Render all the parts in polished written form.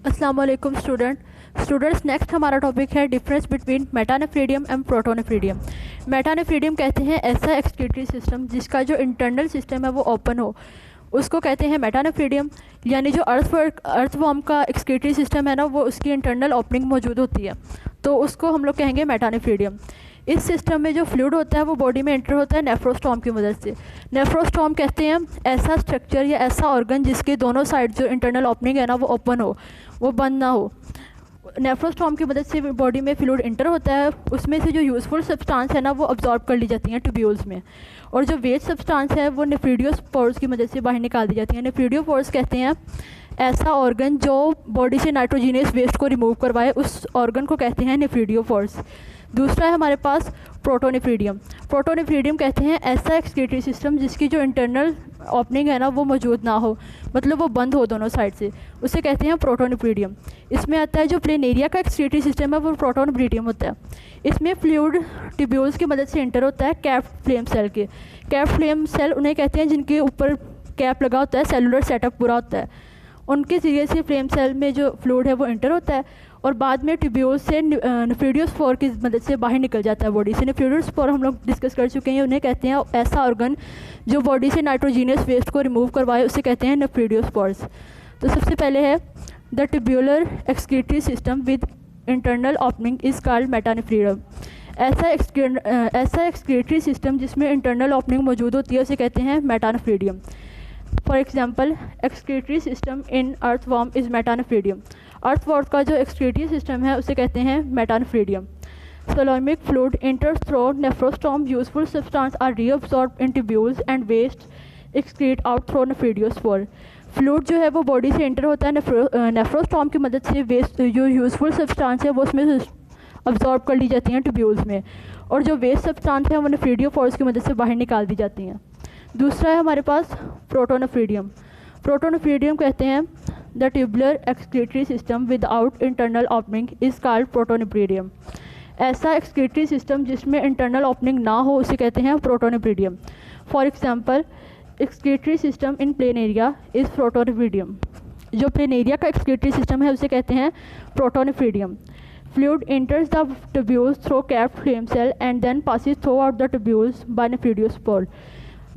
अस्सलाम वालेकुम students next हमारा टॉपिक है डिफरेंस बिटवीन मेटानेफ्रीडियम एंड प्रोटोनेफ्रीडियम। मेटानेफ्रीडियम कहते हैं ऐसा एक्सक्रीटरी सिस्टम जिसका जो इंटरनल सिस्टम है वो ओपन हो, उसको कहते हैं मेटानेफ्रीडियम। यानी जो अर्थवॉर्म का एक्सक्रीटरी सिस्टम है ना, वो उसकी इंटरनल ओपनिंग मौजूद होती है, तो उसको हम लोग कहेंगे मेटानेफ्रीडियम। इस सिस्टम में जो फ्लूइड होता है वो बॉडी में एंटर होता है नेफ्रोस्टॉम की मदद से। नेफ्रोस्टॉम कहते हैं ऐसा स्ट्रक्चर या ऐसा ऑर्गन जिसके दोनों साइड जो इंटरनल ओपनिंग है ना वो ओपन हो, वो बंद ना हो। नेफ्रोस्टॉम की मदद से बॉडी में फ्लूइड इंटर होता है, उसमें से जो यूज़फुल सब्सटेंस है ना वो अब्जॉर्ब कर ली जाती हैं ट्यूब्यूल्स में, और जो वेस्ट सब्सटेंस है वो नेफ्रीडियोस्पोर्स की मदद से बाहर निकाल दी जाती है। नेफ्रीडियोस्पोर्स कहते हैं ऐसा ऑर्गन जो बॉडी से नाइट्रोजीनियस वेस्ट को रिमूव करवाए, उस ऑर्गन को कहते हैं नेफ्रीडियोस्पोर्स। दूसरा है हमारे पास प्रोटोनेफ्रीडियम। प्रोटोनेफ्रीडियम कहते हैं ऐसा एक्सक्रीटरी सिस्टम जिसकी जो इंटरनल ओपनिंग है ना वो मौजूद ना हो, मतलब वो बंद हो दोनों साइड से, उसे कहते हैं प्रोटोनेफ्रीडियम। इसमें आता है जो प्लेनेरिया का एक्सक्रीटरी सिस्टम है वो प्रोटोनेफ्रीडियम होता है। इसमें फ्लूइड ट्यूब्यूल्स की मदद से इंटर होता है कैप्ड फ्लेम सेल के। कैप्ड फ्लेम सेल उन्हें कहते हैं जिनके ऊपर कैप लगा होता है, सेलुलर सेटअप पूरा होता है, उनके ज़रिए से फ्लेम सेल में जो फ्लूइड है वो इंटर होता है और बाद में ट्यूब्यूल से नेफ्रीडियोस्पोर की मदद से बाहर निकल जाता है बॉडी से। नेफ्रीडियोस्पोर हम लोग डिस्कस कर चुके हैं, उन्हें कहते हैं ऐसा ऑर्गन जो बॉडी से नाइट्रोजीनियस वेस्ट को रिमूव करवाए, उसे कहते हैं नेफ्रीडियोस्पोर्स। तो सबसे पहले है the tubular excretory system with internal opening is called metanephridium. ऐसा एक्सक्रीटरी सिस्टम जिसमें इंटरनल ओपनिंग मौजूद होती है उसे कहते हैं metanephridium. For example excretory system in earthworm is metanephridium. Earthworm का जो एक्सक्रीटरी सिस्टम है उसे कहते हैं metanephridium. Coelomic fluid enters through nephrostomes. Useful substances are reabsorbed in tubules and waste excrete out through nephridiospore. Fluid जो है वो body से एंटर होता है नेफ्रोस्टॉम की मदद से, वेस्ट जो यूज़फुल सब्सटेंस है वो उसमें अब्जॉर्ब कर ली जाती हैं ट्यूब्यूल्स में, और जो वेस्ट सब्सटेंस है वो नेफ्रीडियोस्पोर्स की मदद से बाहर निकाल दी जाती हैं। दूसरा है हमारे पास प्रोटोनेफ्रीडियम। प्रोटोनेफ्रीडियम कहते हैं the tubular excretory system without internal opening is called protonephridium. ऐसा एक्सक्रीटरी सिस्टम जिसमें इंटरनल ओपनिंग ना हो उसे कहते हैं protonephridium. For example excretory system in planaria is protonephridium. जो प्लेनेरिया का एक्सक्रीटरी सिस्टम है उसे कहते हैं protonephridium. Fluid enters the tubules through capped flame cell and then passes throughout the tubules by nephridiospore.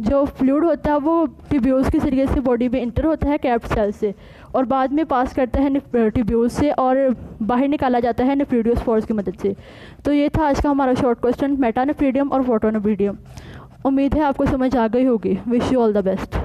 जो फ्लूइड होता है वो ट्यूब्यूल्स के जरिए से बॉडी में इंटर होता है कैप्ड सेल से, और बाद में पास करता है ट्यूब्यूल्स से और बाहर निकाला जाता है नेफ्रीडियोस्पोर्स की मदद से। तो ये था आज का हमारा शॉर्ट क्वेश्चन मेटानेफ्रीडियम और प्रोटोनेफ्रीडियम। उम्मीद है आपको समझ आ गई होगी। Wish you all the best.